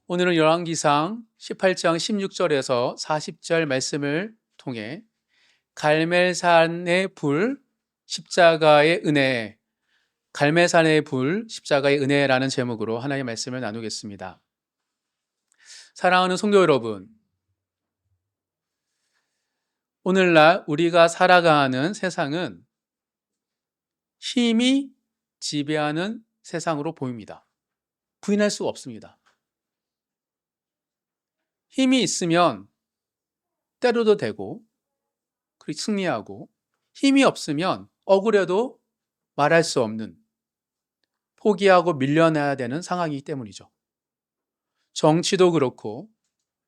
오늘은 열왕기상 18장 16절에서 40절 말씀을 통해 갈멜산의 불, 십자가의 은혜, 갈멜산의 불, 십자가의 은혜라는 제목으로 하나님의 말씀을 나누겠습니다. 사랑하는 성도 여러분, 오늘날 우리가 살아가는 세상은 힘이 지배하는 세상으로 보입니다. 부인할 수가 없습니다. 힘이 있으면 때려도 되고 그리고 승리하고, 힘이 없으면 억울해도 말할 수 없는, 포기하고 밀려나야 되는 상황이기 때문이죠. 정치도 그렇고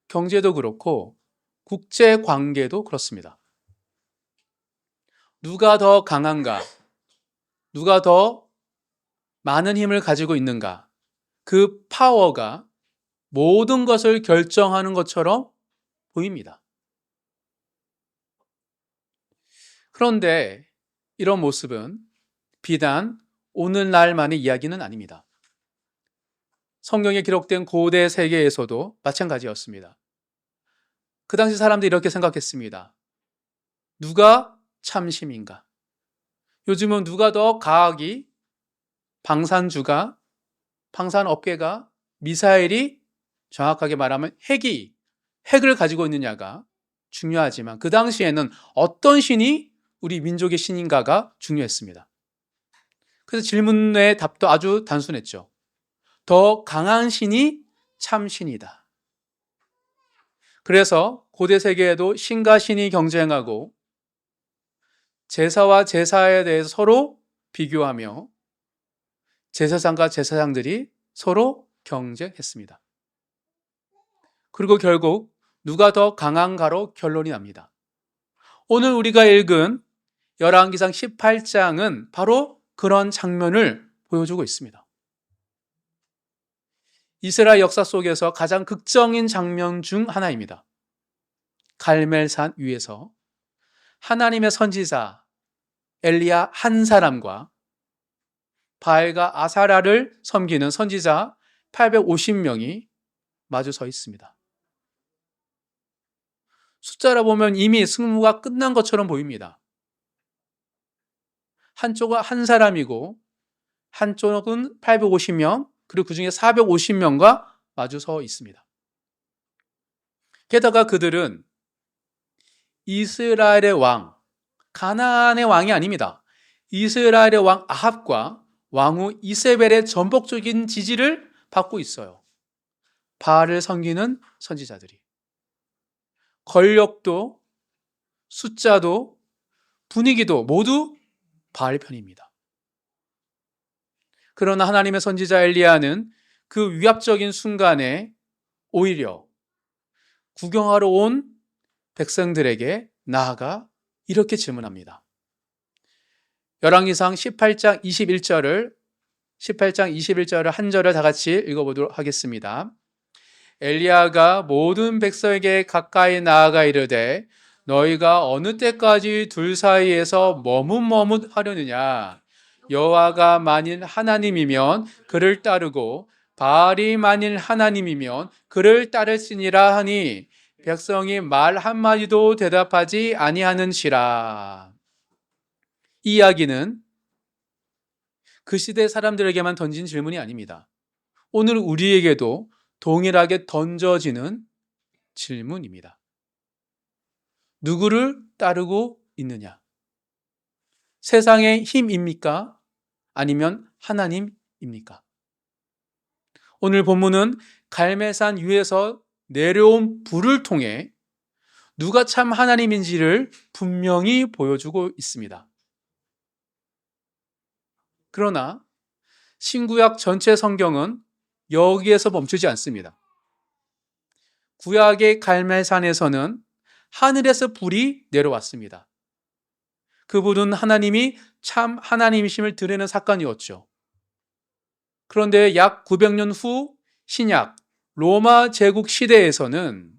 경제도 그렇고 국제관계도 그렇습니다. 누가 더 강한가, 누가 더 많은 힘을 가지고 있는가, 그 파워가 모든 것을 결정하는 것처럼 보입니다. 그런데 이런 모습은 비단 오늘날만의 이야기는 아닙니다. 성경에 기록된 고대 세계에서도 마찬가지였습니다. 그 당시 사람들이 이렇게 생각했습니다. 누가 참심인가? 요즘은 누가 더 과학이, 방산주가, 방산업계가, 미사일이, 정확하게 말하면 핵을 가지고 있느냐가 중요하지만, 그 당시에는 어떤 신이 우리 민족의 신인가가 중요했습니다. 그래서 질문의 답도 아주 단순했죠. 더 강한 신이 참신이다. 그래서 고대 세계에도 신과 신이 경쟁하고 제사와 제사에 대해서 서로 비교하며 제사장과 제사장들이 서로 경쟁했습니다. 그리고 결국 누가 더 강한가로 결론이 납니다. 오늘 우리가 읽은 열왕기상 18장은 바로 그런 장면을 보여주고 있습니다. 이스라엘 역사 속에서 가장 극적인 장면 중 하나입니다. 갈멜산 위에서 하나님의 선지자 엘리야 한 사람과 바알과 아사라를 섬기는 선지자 850명이 마주 서 있습니다. 숫자로 보면 이미 승무가 끝난 것처럼 보입니다. 한쪽은 한 사람이고 한쪽은 850명, 그리고 그 중에 450명과 마주 서 있습니다. 게다가 그들은 이스라엘의 왕, 가나안의 왕이 아닙니다. 이스라엘의 왕 아합과 왕후 이세벨의 전폭적인 지지를 받고 있어요. 바알을 섬기는 선지자들이. 권력도, 숫자도, 분위기도 모두 바알 편입니다. 그러나 하나님의 선지자 엘리야는 그 위압적인 순간에 오히려 구경하러 온 백성들에게 나아가 이렇게 질문합니다. 열왕기상 18장 21절을 한 절을 다 같이 읽어보도록 하겠습니다. 엘리야가 모든 백성에게 가까이 나아가 이르되 너희가 어느 때까지 둘 사이에서 머뭇머뭇하려느냐? 여호와가 만일 하나님이면 그를 따르고 바알이 만일 하나님이면 그를 따를지니라 하니 백성이 말 한마디도 대답하지 아니하는지라. 이 이야기는 그 시대 사람들에게만 던진 질문이 아닙니다. 오늘 우리에게도 동일하게 던져지는 질문입니다. 누구를 따르고 있느냐? 세상의 힘입니까? 아니면 하나님입니까? 오늘 본문은 갈멜산 위에서 내려온 불을 통해 누가 참 하나님인지를 분명히 보여주고 있습니다. 그러나 신구약 전체 성경은 여기에서 멈추지 않습니다. 구약의 갈멜산에서는 하늘에서 불이 내려왔습니다. 그 불은 하나님이 참 하나님이심을 드러내는 사건이었죠. 그런데 약 900년 후 신약 로마 제국 시대에서는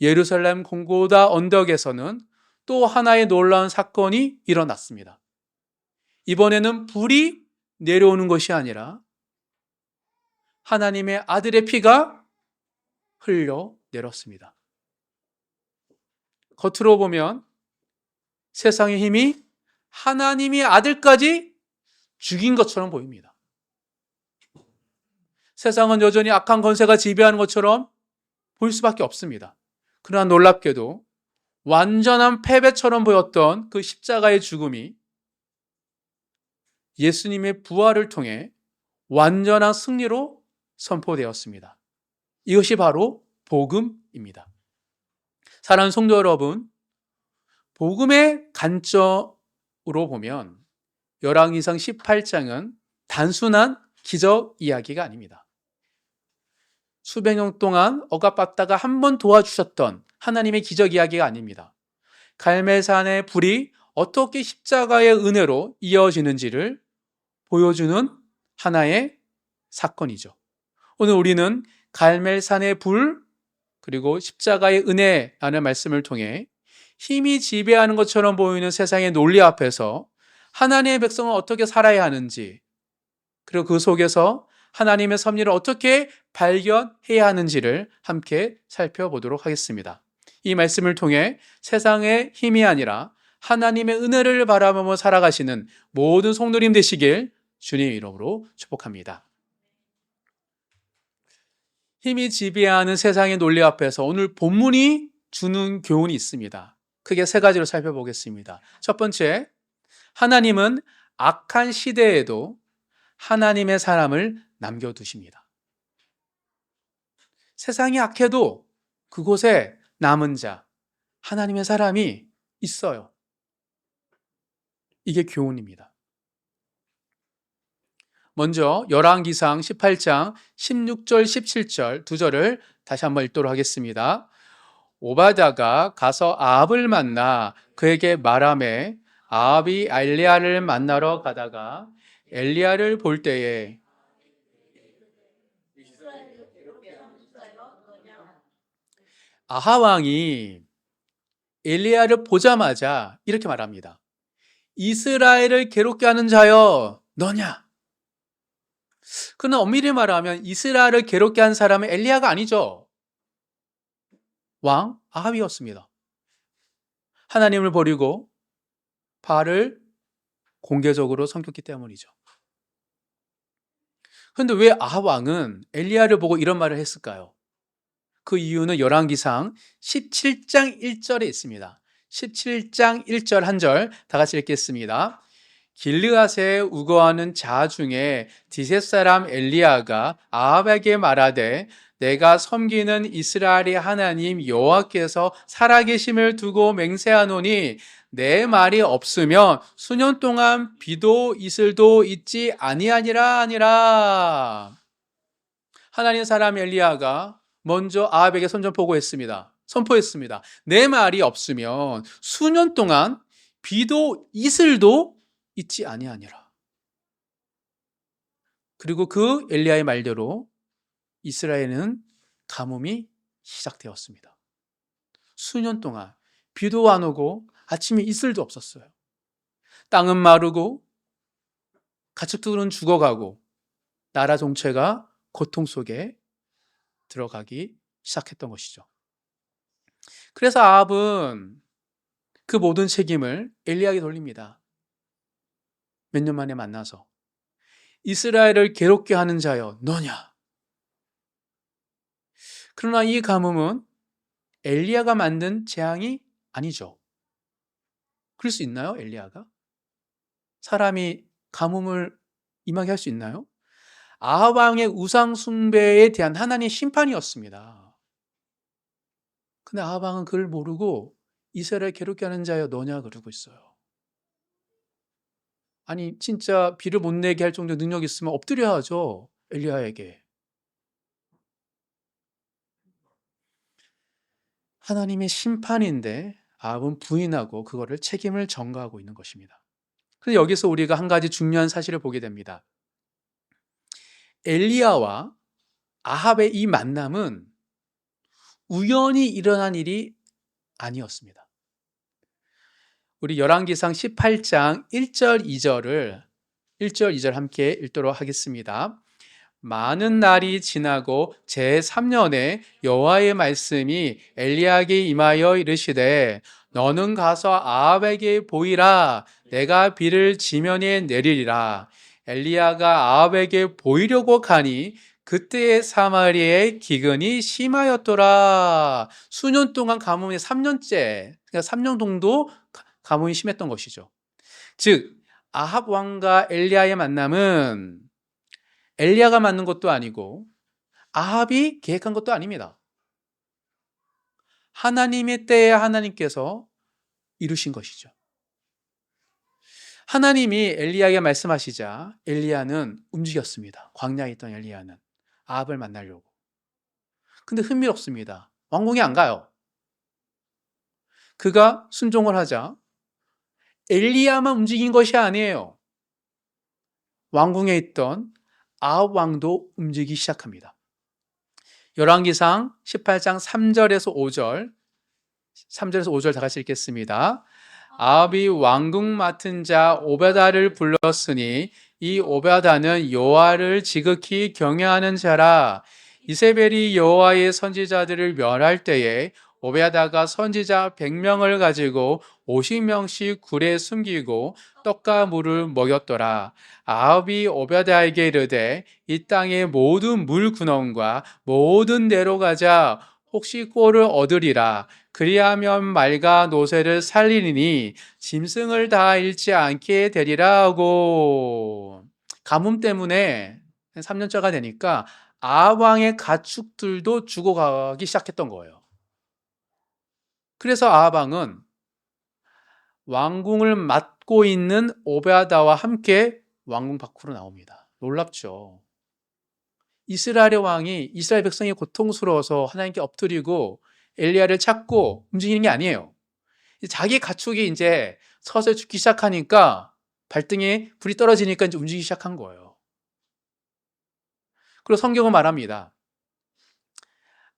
예루살렘 공고다 언덕에서는 또 하나의 놀라운 사건이 일어났습니다. 이번에는 불이 내려오는 것이 아니라 하나님의 아들의 피가 흘려내렸습니다. 겉으로 보면 세상의 힘이 하나님의 아들까지 죽인 것처럼 보입니다. 세상은 여전히 악한 권세가 지배하는 것처럼 보일 수밖에 없습니다. 그러나 놀랍게도 완전한 패배처럼 보였던 그 십자가의 죽음이 예수님의 부활을 통해 완전한 승리로 선포되었습니다. 이것이 바로 복음입니다. 사랑하는 성도 여러분, 복음의 관점으로 보면 열왕기상 18장은 단순한 기적 이야기가 아닙니다. 수백 년 동안 억압받다가 한 번 도와주셨던 하나님의 기적 이야기가 아닙니다. 갈멜산의 불이 어떻게 십자가의 은혜로 이어지는지를 보여주는 하나의 사건이죠. 오늘 우리는 갈멜산의 불 그리고 십자가의 은혜라는 말씀을 통해 힘이 지배하는 것처럼 보이는 세상의 논리 앞에서 하나님의 백성은 어떻게 살아야 하는지, 그리고 그 속에서 하나님의 섭리를 어떻게 발견해야 하는지를 함께 살펴보도록 하겠습니다. 이 말씀을 통해 세상의 힘이 아니라 하나님의 은혜를 바라보며 살아가시는 모든 성도님 되시길 주님 이름으로 축복합니다. 힘이 지배하는 세상의 논리 앞에서 오늘 본문이 주는 교훈이 있습니다. 크게 세 가지로 살펴보겠습니다. 첫 번째, 하나님은 악한 시대에도 하나님의 사람을 남겨두십니다. 세상이 악해도 그곳에 남은 자, 하나님의 사람이 있어요. 이게 교훈입니다. 먼저 열왕기상 18장 16절 17절 두 절을 다시 한번 읽도록 하겠습니다. 오바댜가 가서 아합을 만나 그에게 말하매 아합이 엘리야를 만나러 가다가 엘리야를 볼 때에 아합 왕이 엘리야를 보자마자 이렇게 말합니다. 이스라엘을 괴롭게 하는 자여 너냐? 그러나 엄밀히 말하면 이스라엘을 괴롭게 한 사람은 엘리야가 아니죠. 왕 아합이었습니다. 하나님을 버리고 바알을 공개적으로 섬겼기 때문이죠. 그런데 왜 아합 왕은 엘리야를 보고 이런 말을 했을까요? 그 이유는 열왕기상 17장 1절에 있습니다. 17장 1절 한 절 다 같이 읽겠습니다. 길르앗에 우거하는 자 중에 디셋 사람 엘리야가 아합에게 말하되 내가 섬기는 이스라엘의 하나님 여호와께서 살아계심을 두고 맹세하노니 내 말이 없으면 수년 동안 비도 이슬도 있지 아니하니라. 하나님 사람 엘리야가 먼저 아합에게 선포했습니다. 내 말이 없으면 수년 동안 비도 이슬도 있지 아니하니라. 그리고 그 엘리야의 말대로 이스라엘은 가뭄이 시작되었습니다. 수년 동안 비도 안 오고 아침에 이슬도 없었어요. 땅은 마르고 가축들은 죽어가고 나라 전체가 고통 속에 들어가기 시작했던 것이죠. 그래서 아합은 그 모든 책임을 엘리야에게 돌립니다. 몇 년 만에 만나서 이스라엘을 괴롭게 하는 자여 너냐? 그러나 이 가뭄은 엘리야가 만든 재앙이 아니죠. 그럴 수 있나요? 엘리야가? 사람이 가뭄을 임하게 할 수 있나요? 아합 왕의 우상 숭배에 대한 하나님의 심판이었습니다. 근데 아합 왕은 그걸 모르고 이스라엘 괴롭게 하는 자여 너냐 그러고 있어요. 아니 진짜 비를 못 내게 할 정도의 능력이 있으면 엎드려 하죠. 엘리야에게. 하나님의 심판인데 아합은 부인하고 그거를 책임을 전가하고 있는 것입니다. 그래서 여기서 우리가 한 가지 중요한 사실을 보게 됩니다. 엘리야와 아합의 이 만남은 우연히 일어난 일이 아니었습니다. 우리 열왕기상 18장 1절 2절을 1절 2절 함께 읽도록 하겠습니다. 많은 날이 지나고 제3년에 여호와의 말씀이 엘리야에게 임하여 이르시되 너는 가서 아합에게 보이라. 내가 비를 지면에 내리리라. 엘리야가 아합에게 보이려고 가니 그때의 사마리아의 기근이 심하였더라. 수년 동안 가뭄이 3년째, 그러니까 3년 정도 가뭄이 심했던 것이죠. 즉 아합 왕과 엘리야의 만남은 엘리야가 만든 것도 아니고 아합이 계획한 것도 아닙니다. 하나님의 때에 하나님께서 이루신 것이죠. 하나님이 엘리야에게 말씀하시자 엘리야는 움직였습니다. 광야에 있던 엘리야는 아합을 만나려고. 근데 흥미롭습니다. 왕궁에 안 가요. 그가 순종을 하자 엘리야만 움직인 것이 아니에요. 왕궁에 있던 아합 왕도 움직이기 시작합니다. 열왕기상 18장 3절에서 5절, 3절에서 5절 다 같이 읽겠습니다. 아합이 왕궁 맡은 자 오베다를 불렀으니 이 오베다는 여호와를 지극히 경외하는 자라. 이세벨이 여호와의 선지자들을 멸할 때에 오베다가 선지자 100명을 가지고 50명씩 굴에 숨기고 떡과 물을 먹였더라. 아합이 오베다에게 이르되 이 땅의 모든 물 근원과 모든 데로 가자. 혹시 꼴을 얻으리라. 그리하면 말과 노새를 살리니 짐승을 다 잃지 않게 되리라 하고. 가뭄 때문에 3년째가 되니까 아합 왕의 가축들도 죽어가기 시작했던 거예요. 그래서 아합 왕은 왕궁을 맡고 있는 오베아다와 함께 왕궁 밖으로 나옵니다. 놀랍죠. 이스라엘의 왕이 이스라엘 백성이 고통스러워서 하나님께 엎드리고 엘리야를 찾고 움직이는 게 아니에요. 자기 가축이 이제 서서히 죽기 시작하니까 발등에 불이 떨어지니까 이제 움직이기 시작한 거예요. 그리고 성경은 말합니다.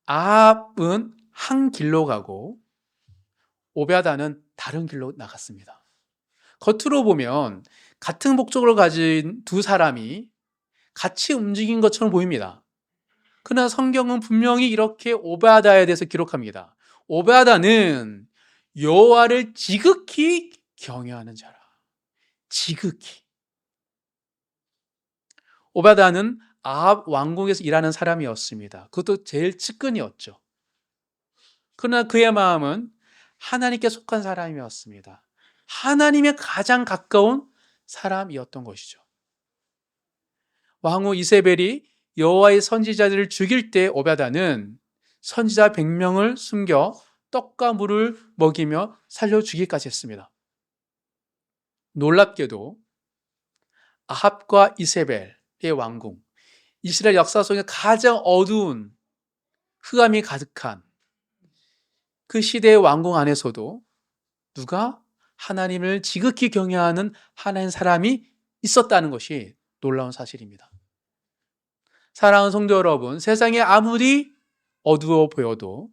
아합은 한 길로 가고 오베아다는 다른 길로 나갔습니다. 겉으로 보면 같은 목적을 가진 두 사람이 같이 움직인 것처럼 보입니다. 그러나 성경은 분명히 이렇게 오베아다에 대해서 기록합니다. 오베아다는 여호와를 지극히 경외하는 자라. 지극히. 오베아다는 아합 왕궁에서 일하는 사람이었습니다. 그것도 제일 측근이었죠. 그러나 그의 마음은 하나님께 속한 사람이었습니다. 하나님의 가장 가까운 사람이었던 것이죠. 왕후 이세벨이 여호와의 선지자들을 죽일 때 오베아다는 선지자 100명을 숨겨 떡과 물을 먹이며 살려 죽이기까지 했습니다. 놀랍게도 아합과 이세벨의 왕궁, 이스라엘 역사 속에 가장 어두운 흑암이 가득한 그 시대의 왕궁 안에서도 누가 하나님을 지극히 경외하는 하나님 사람이 있었다는 것이 놀라운 사실입니다. 사랑하는 성도 여러분, 세상에 아무리 어두워 보여도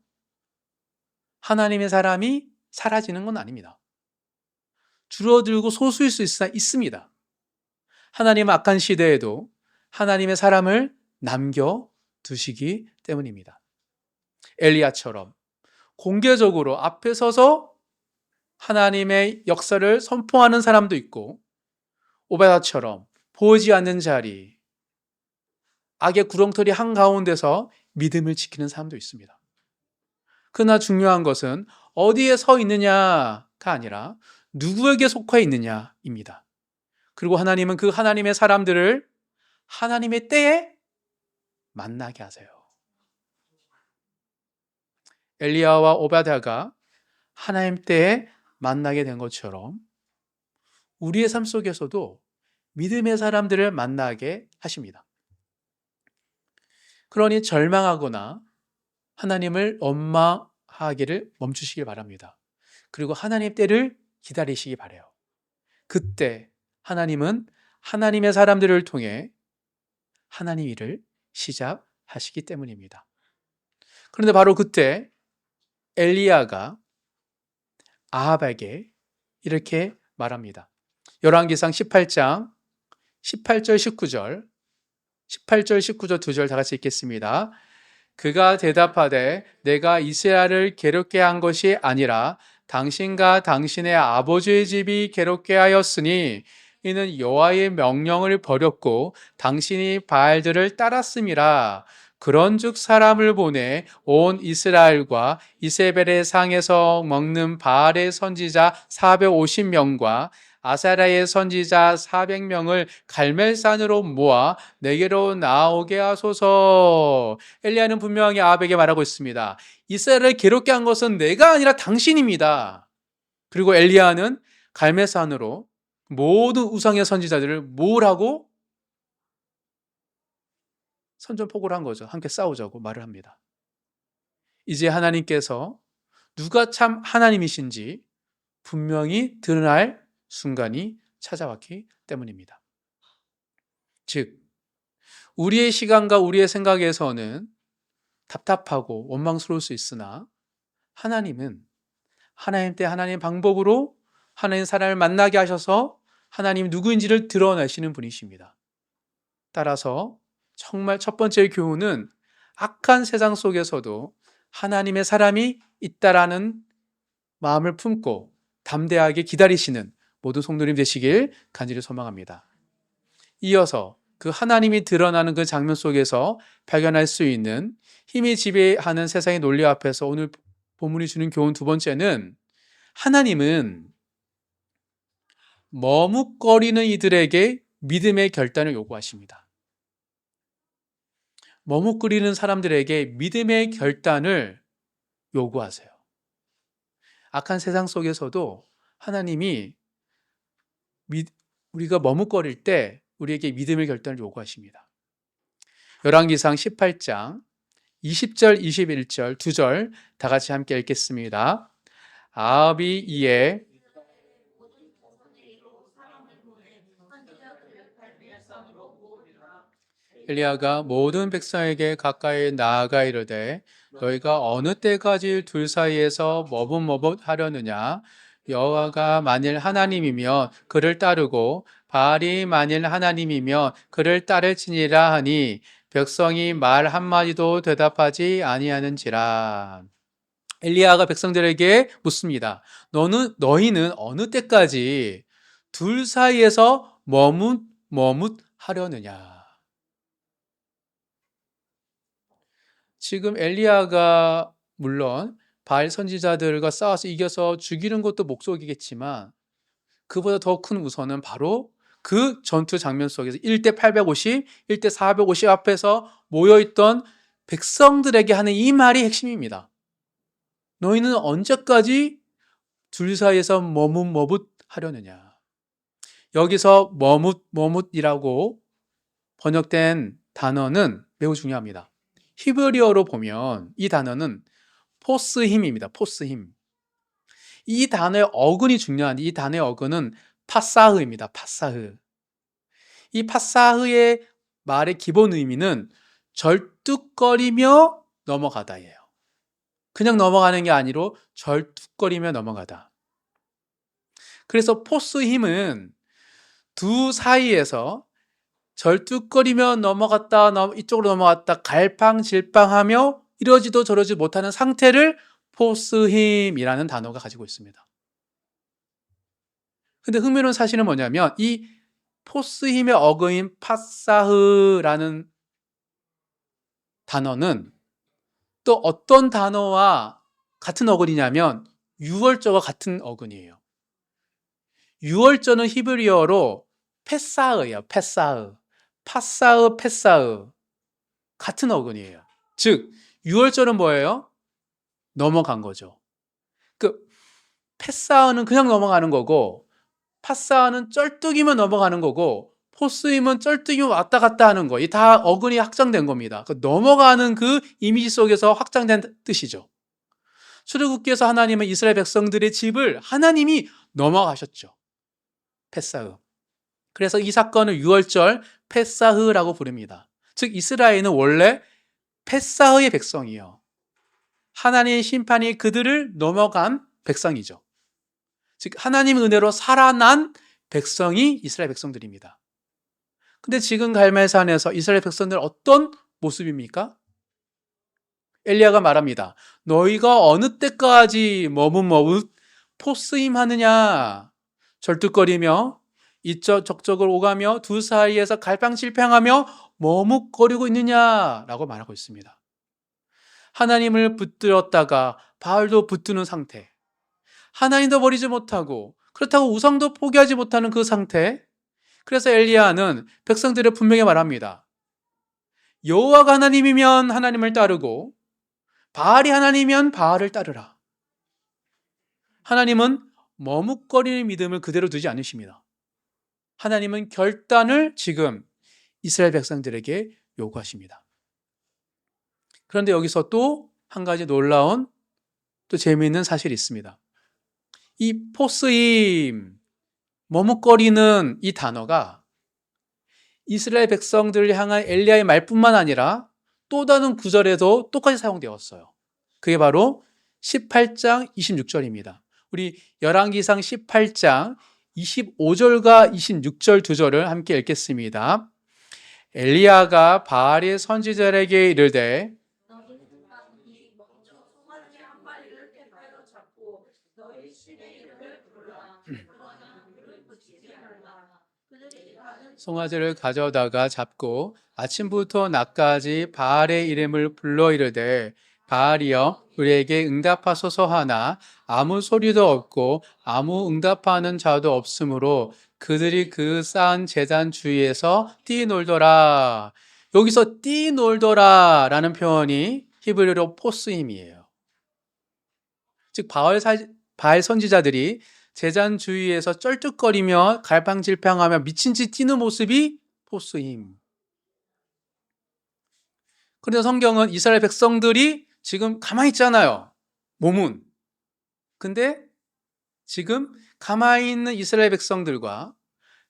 하나님의 사람이 사라지는 건 아닙니다. 줄어들고 소수일 수 있습니다. 하나님은 악한 시대에도 하나님의 사람을 남겨두시기 때문입니다. 엘리야처럼 공개적으로 앞에 서서 하나님의 역사를 선포하는 사람도 있고, 오베다처럼 보이지 않는 자리, 악의 구렁텅이 한가운데서 믿음을 지키는 사람도 있습니다. 그러나 중요한 것은 어디에 서 있느냐가 아니라 누구에게 속해 있느냐입니다. 그리고 하나님은 그 하나님의 사람들을 하나님의 때에 만나게 하세요. 엘리야와 오베다가 하나님 때에 만나게 된 것처럼 우리의 삶 속에서도 믿음의 사람들을 만나게 하십니다. 그러니 절망하거나 하나님을 원망하기를 멈추시길 바랍니다. 그리고 하나님의 때를 기다리시기 바라요. 그때 하나님은 하나님의 사람들을 통해 하나님 일을 시작하시기 때문입니다. 그런데 바로 그때 엘리야가 아합에게 이렇게 말합니다. 열왕기상 18장 18절 19절 18절, 19절 두 절 다 같이 읽겠습니다. 그가 대답하되 내가 이스라엘을 괴롭게 한 것이 아니라 당신과 당신의 아버지의 집이 괴롭게 하였으니 이는 여호와의 명령을 버렸고 당신이 바알들을 따랐음이라. 그런즉 사람을 보내 온 이스라엘과 이세벨의 상에서 먹는 바알의 선지자 450명과 아사라의 선지자 400명을 갈멜산으로 모아 내게로 나오게 하소서. 엘리야는 분명히 아합에게 말하고 있습니다. 이스라엘을 괴롭게 한 것은 내가 아니라 당신입니다. 그리고 엘리야는 갈멜산으로 모든 우상의 선지자들을 모으라고 선전포고를 한 거죠. 함께 싸우자고 말을 합니다. 이제 하나님께서 누가 참 하나님이신지 분명히 드러날 순간이 찾아왔기 때문입니다. 즉, 우리의 시간과 우리의 생각에서는 답답하고 원망스러울 수 있으나 하나님은 하나님 때 하나님 방법으로 하나님 사람을 만나게 하셔서 하나님 누구인지를 드러내시는 분이십니다. 따라서 정말 첫 번째 교훈은 악한 세상 속에서도 하나님의 사람이 있다라는 마음을 품고 담대하게 기다리시는 모든 성도님 되시길 간절히 소망합니다. 이어서 그 하나님이 드러나는 그 장면 속에서 발견할 수 있는 힘이 지배하는 세상의 논리 앞에서 오늘 본문이 주는 교훈 두 번째는 하나님은 머뭇거리는 이들에게 믿음의 결단을 요구하십니다. 머뭇거리는 사람들에게 믿음의 결단을 요구하세요. 악한 세상 속에서도 하나님이 우리가 머뭇거릴 때 우리에게 믿음의 결단을 요구하십니다. 열왕기상 18장 20절, 21절 두 절 다 같이 함께 읽겠습니다. 아합이 이에 엘리야가 모든 백성에게 가까이 나아가 이르되 너희가 어느 때까지 둘 사이에서 머뭇머뭇하려느냐. 여호와가 만일 하나님이면 그를 따르고 바알이 만일 하나님이면 그를 따를지니라 하니 백성이 말 한마디도 대답하지 아니하는지라. 엘리야가 백성들에게 묻습니다. 너희는 어느 때까지 둘 사이에서 머뭇하려느냐. 지금 엘리야가 물론 바알 선지자들과 싸워서 이겨서 죽이는 것도 목적이겠지만 그보다 더 큰 우선은 바로 그 전투 장면 속에서 1대 850, 1대 450 앞에서 모여있던 백성들에게 하는 이 말이 핵심입니다. 너희는 언제까지 둘 사이에서 머뭇하려느냐. 여기서 머뭇이라고 번역된 단어는 매우 중요합니다. 히브리어로 보면 이 단어는 포스힘입니다. 포스힘. 이 단어의 어근이 중요한데 이 단어의 어근은 파사흐입니다. 파사흐. 이 파사흐의 말의 기본 의미는 절뚝거리며 넘어가다예요. 그냥 넘어가는 게 아니라 절뚝거리며 넘어가다. 그래서 포스힘은 두 사이에서 절뚝거리며 넘어갔다 이쪽으로 넘어갔다 갈팡질팡하며 이러지도 저러지 못하는 상태를 포스힘이라는 단어가 가지고 있습니다. 근데 흥미로운 사실은 뭐냐면 이 포스힘의 어거인 파사흐라는 단어는 또 어떤 단어와 같은 어근이냐면 유월절과 같은 어근이에요. 유월절은 히브리어로 페사흐예요. 페사흐. 파사흐, 페사흐. 같은 어근이에요. 즉, 유월절은 뭐예요? 넘어간 거죠. 페사흐는 그냥 넘어가는 거고, 파사흐는 쩔뚝이면 넘어가는 거고, 포스임은 쩔뚝이면 왔다 갔다 하는 거. 이 다 어근이 확장된 겁니다. 넘어가는 그 이미지 속에서 확장된 뜻이죠. 출애굽기에서 하나님은 이스라엘 백성들의 집을 하나님이 넘어가셨죠. 페사흐. 그래서 이 사건을 유월절 페사흐라고 부릅니다. 즉 이스라엘은 원래 페사흐의 백성이에요. 하나님의 심판이 그들을 넘어간 백성이죠. 즉 하나님의 은혜로 살아난 백성이 이스라엘 백성들입니다. 근데 지금 갈멜산에서 이스라엘 백성들 어떤 모습입니까? 엘리야가 말합니다. 너희가 어느 때까지 머뭇머뭇 포스임하느냐? 절뚝거리며 이쪽 저쪽을 오가며 두 사이에서 갈팡질팡하며 머뭇거리고 있느냐라고 말하고 있습니다. 하나님을 붙들었다가 바알도 붙드는 상태, 하나님도 버리지 못하고 그렇다고 우상도 포기하지 못하는 그 상태. 그래서 엘리야는 백성들을 분명히 말합니다. 여호와가 하나님이면 하나님을 따르고 바알이 하나님이면 바알을 따르라. 하나님은 머뭇거리는 믿음을 그대로 두지 않으십니다. 하나님은 결단을 지금 이스라엘 백성들에게 요구하십니다. 그런데 여기서 또 한 가지 놀라운 또 재미있는 사실이 있습니다. 이 포스임, 머뭇거리는 이 단어가 이스라엘 백성들을 향한 엘리야의 말뿐만 아니라 또 다른 구절에도 똑같이 사용되었어요. 그게 바로 18장 26절입니다. 우리 열왕기상 18장 25절과 26절 두 절을 함께 읽겠습니다. 엘리야가 바알의 선지자에게 이르되 송아지를 가져다가 잡고 아침부터 낮까지 바알의 이름을 불러 이르되 바알이여 우리에게 응답하소서 하나 아무 소리도 없고 아무 응답하는 자도 없으므로 그들이 그 쌓은 제단 주위에서 뛰놀더라. 여기서 뛰놀더라 라는 표현이 히브리어로 포스임이에요. 즉 바알 선지자들이 제단 주위에서 쩔뚝거리며 갈팡질팡하며 미친 듯이 뛰는 모습이 포스임. 그런데 성경은 이스라엘 백성들이 지금 가만히 있잖아요. 몸은. 근데 지금 가만히 있는 이스라엘 백성들과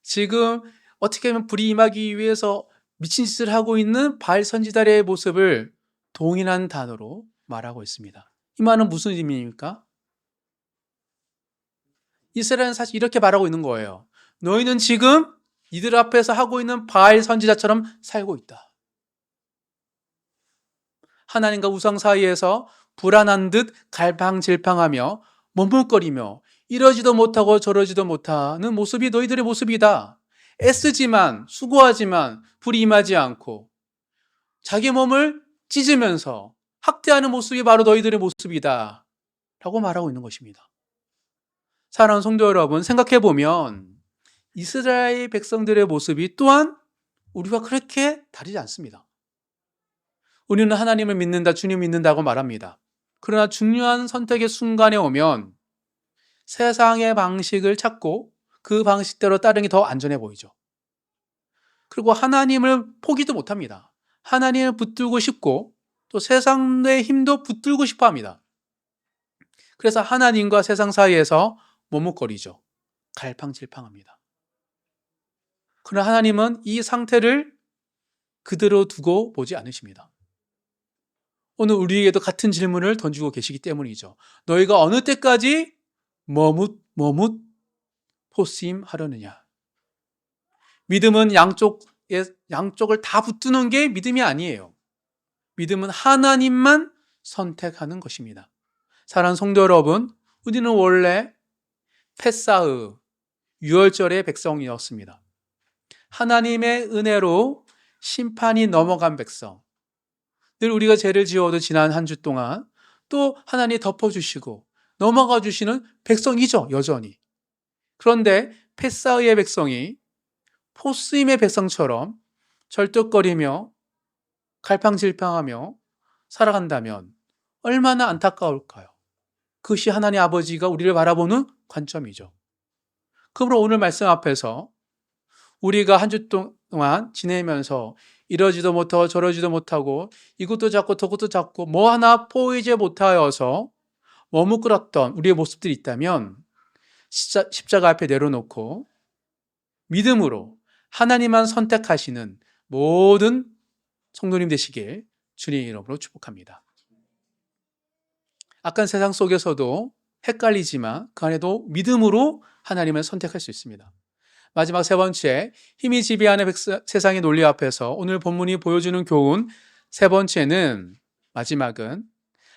지금 어떻게 하면 불이 임하기 위해서 미친 짓을 하고 있는 바알 선지자의 모습을 동일한 단어로 말하고 있습니다. 이 말은 무슨 의미입니까? 이스라엘은 사실 이렇게 말하고 있는 거예요. 너희는 지금 이들 앞에서 하고 있는 바알 선지자처럼 살고 있다. 하나님과 우상 사이에서 불안한 듯 갈팡질팡하며 머뭇거리며 이러지도 못하고 저러지도 못하는 모습이 너희들의 모습이다. 애쓰지만 수고하지만 불이 임하지 않고 자기 몸을 찢으면서 학대하는 모습이 바로 너희들의 모습이다 라고 말하고 있는 것입니다. 사랑하는 성도 여러분, 생각해 보면 이스라엘 백성들의 모습이 또한 우리와 그렇게 다르지 않습니다. 우리는 하나님을 믿는다, 주님 믿는다고 말합니다. 그러나 중요한 선택의 순간에 오면 세상의 방식을 찾고 그 방식대로 따르는 게 더 안전해 보이죠. 그리고 하나님을 포기도 못합니다. 하나님을 붙들고 싶고 또 세상의 힘도 붙들고 싶어 합니다. 그래서 하나님과 세상 사이에서 머뭇거리죠. 갈팡질팡합니다. 그러나 하나님은 이 상태를 그대로 두고 보지 않으십니다. 오늘 우리에게도 같은 질문을 던지고 계시기 때문이죠. 너희가 어느 때까지 머뭇 포스임하려느냐? 믿음은 양쪽을 다 붙드는 게 믿음이 아니에요. 믿음은 하나님만 선택하는 것입니다. 사랑하는 성도 여러분, 우리는 원래 패사의 유월절의 백성이었습니다. 하나님의 은혜로 심판이 넘어간 백성. 늘 우리가 죄를 지어도 지난 한 주 동안 또 하나님이 덮어주시고 넘어가 주시는 백성이죠, 여전히. 그런데 패사의 백성이 포스임의 백성처럼 절뚝거리며 갈팡질팡하며 살아간다면 얼마나 안타까울까요? 그것이 하나님 아버지가 우리를 바라보는 관점이죠. 그러므로 오늘 말씀 앞에서 우리가 한 주 동안 지내면서 이러지도 못하고 저러지도 못하고 이것도 잡고 저것도 잡고 뭐 하나 포기하지 못하여서 머뭇거렸던 우리의 모습들이 있다면 십자가 앞에 내려놓고 믿음으로 하나님만 선택하시는 모든 성도님 되시길 주님의 이름으로 축복합니다. 악한 세상 속에서도 헷갈리지만 그 안에도 믿음으로 하나님을 선택할 수 있습니다. 마지막 세 번째, 힘이 지배하는 세상의 논리 앞에서 오늘 본문이 보여주는 교훈 세 번째는, 마지막은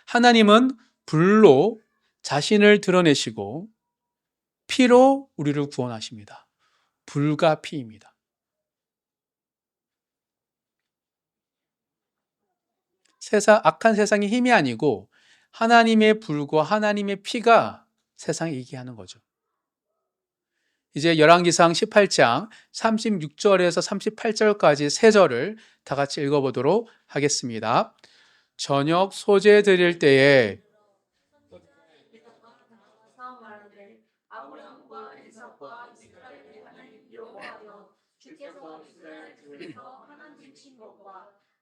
하나님은 불로 자신을 드러내시고 피로 우리를 구원하십니다. 불과 피입니다. 악한 세상의 힘이 아니고 하나님의 불과 하나님의 피가 세상에 이기게 하는 거죠. 이제 열왕기상 18장 36절에서 38절까지 세 절을 다 같이 읽어보도록 하겠습니다. 저녁 소재 드릴 때에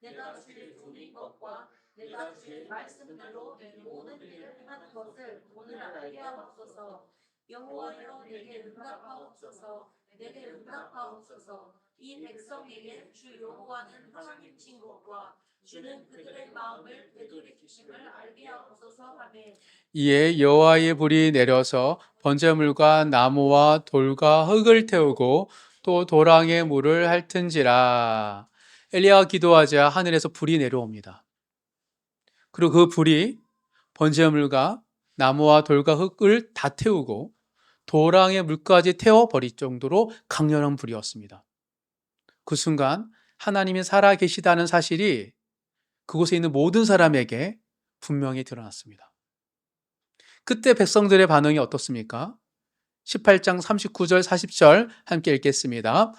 내가 주의 종인 것과 내가 주의 말씀대로 모든 일을 하는 것을 오늘 알게 하옵소서. 여호와여 내게 응답하옵소서. 내게 응답하옵소서. 이 백성에게 주 여호와는 하나님이신 것과 주는 그들의 마음을 되돌이키심을 알게 하옵소서 하매. 이에 여호와의 불이 내려서 번제물과 나무와 돌과 흙을 태우고 또 도랑에 물을 핥은지라. 엘리야가 기도하자 하늘에서 불이 내려옵니다. 그리고 그 불이 번제물과 나무와 돌과 흙을 다 태우고 도랑의 물까지 태워버릴 정도로 강렬한 불이었습니다. 그 순간 하나님이 살아계시다는 사실이 그곳에 있는 모든 사람에게 분명히 드러났습니다. 그때 백성들의 반응이 어떻습니까? 18장 39절 40절 함께 읽겠습니다.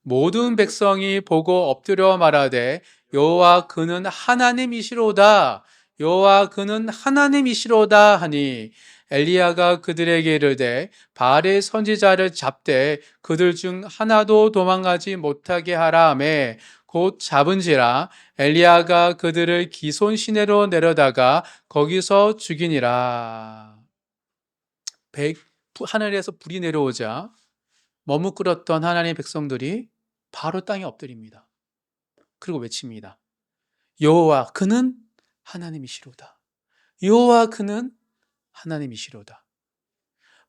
모든 백성이 보고 엎드려 말하되 여호와 그는 하나님이시로다. 여호와 그는 하나님이시로다 하니 엘리야가 그들에게 이르되 바알의 선지자를 잡되 그들 중 하나도 도망가지 못하게 하라 하매 곧 잡은지라. 엘리야가 그들을 기손 시내로 내려다가 거기서 죽이니라. 하늘에서 불이 내려오자 머뭇거렸던 하나님의 백성들이 바로 땅에 엎드립니다. 그리고 외칩니다. 여호와 그는 하나님이시로다. 여호와 그는 하나님이시로다.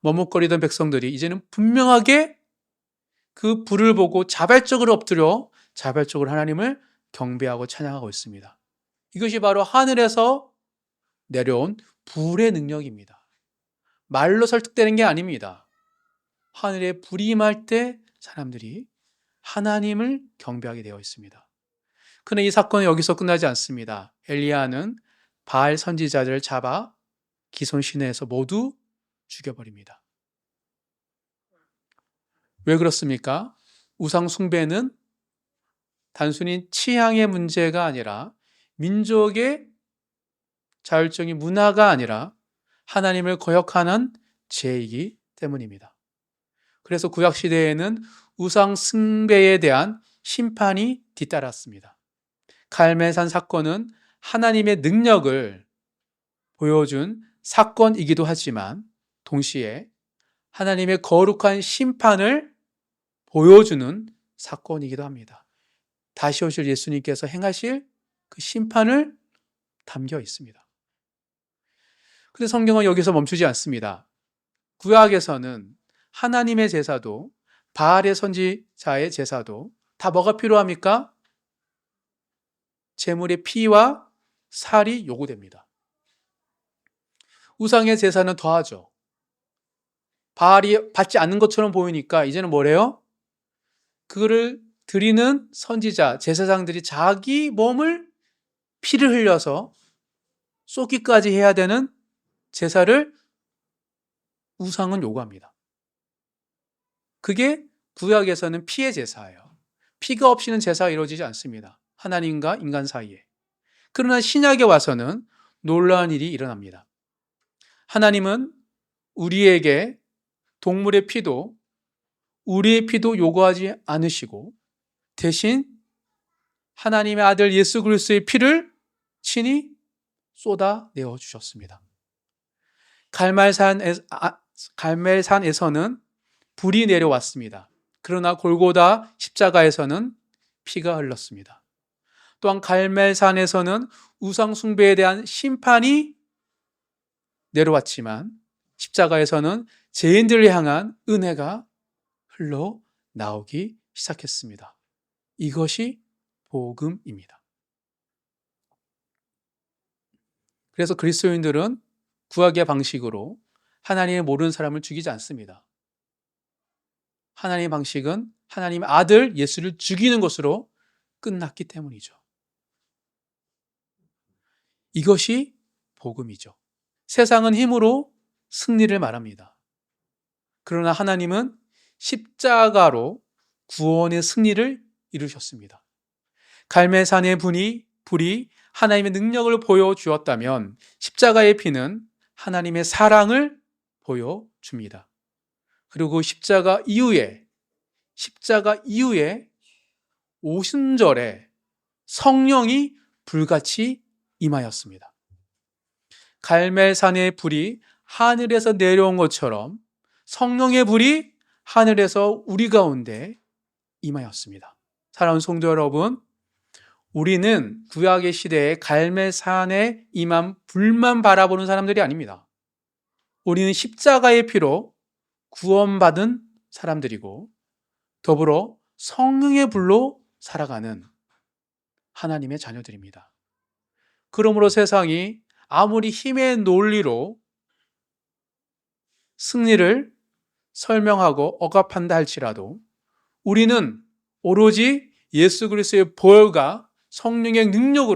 머뭇거리던 백성들이 이제는 분명하게 그 불을 보고 자발적으로 엎드려 자발적으로 하나님을 경배하고 찬양하고 있습니다. 이것이 바로 하늘에서 내려온 불의 능력입니다. 말로 설득되는 게 아닙니다. 하늘에 불이 임할 때 사람들이 하나님을 경배하게 되어 있습니다. 그런데 이 사건은 여기서 끝나지 않습니다. 엘리야는 바알 선지자들을 잡아 기손 시내에서 모두 죽여버립니다. 왜 그렇습니까? 우상 숭배는 단순히 취향의 문제가 아니라 민족의 자율적인 문화가 아니라 하나님을 거역하는 죄이기 때문입니다. 그래서 구약시대에는 우상 숭배에 대한 심판이 뒤따랐습니다. 갈멜산 사건은 하나님의 능력을 보여준 사건이기도 하지만 동시에 하나님의 거룩한 심판을 보여주는 사건이기도 합니다. 다시 오실 예수님께서 행하실 그 심판을 담겨 있습니다. 그런데 성경은 여기서 멈추지 않습니다. 구약에서는 하나님의 제사도 바알의 선지자의 제사도 다 뭐가 필요합니까? 제물의 피와 살이 요구됩니다. 우상의 제사는 더하죠. 바알이 받지 않는 것처럼 보이니까 이제는 뭐래요? 그거를 드리는 선지자, 제사장들이 자기 몸을 피를 흘려서 쏟기까지 해야 되는 제사를 우상은 요구합니다. 그게 구약에서는 피의 제사예요. 피가 없이는 제사가 이루어지지 않습니다. 하나님과 인간 사이에. 그러나 신약에 와서는 놀라운 일이 일어납니다. 하나님은 우리에게 동물의 피도 우리의 피도 요구하지 않으시고 대신 하나님의 아들 예수 그리스도의 피를 친히 쏟아내어 주셨습니다. 갈멜산에서는 불이 내려왔습니다. 그러나 골고다 십자가에서는 피가 흘렀습니다. 또한 갈멜산에서는 우상 숭배에 대한 심판이 내려왔지만 십자가에서는 죄인들을 향한 은혜가 흘러 나오기 시작했습니다. 이것이 복음입니다. 그래서 그리스도인들은 구약의 방식으로 하나님의 모르는 사람을 죽이지 않습니다. 하나님의 방식은 하나님의 아들 예수를 죽이는 것으로 끝났기 때문이죠. 이것이 복음이죠. 세상은 힘으로 승리를 말합니다. 그러나 하나님은 십자가로 구원의 승리를 이루셨습니다. 갈멜산의 불이 하나님의 능력을 보여주었다면 십자가의 피는 하나님의 사랑을 보여줍니다. 그리고 십자가 이후에 오순절에 성령이 불같이 임하였습니다. 갈멜산의 불이 하늘에서 내려온 것처럼 성령의 불이 하늘에서 우리 가운데 임하였습니다. 사랑하는 성도 여러분, 우리는 구약의 시대에 갈멜산에 임한 불만 바라보는 사람들이 아닙니다. 우리는 십자가의 피로 구원받은 사람들이고 더불어 성령의 불로 살아가는 하나님의 자녀들입니다. 그러므로 세상이 아무리 힘의 논리로 승리를 설명하고 억압한다 할지라도 우리는 오로지 예수 그리스도의 보혈과 성령의 능력으로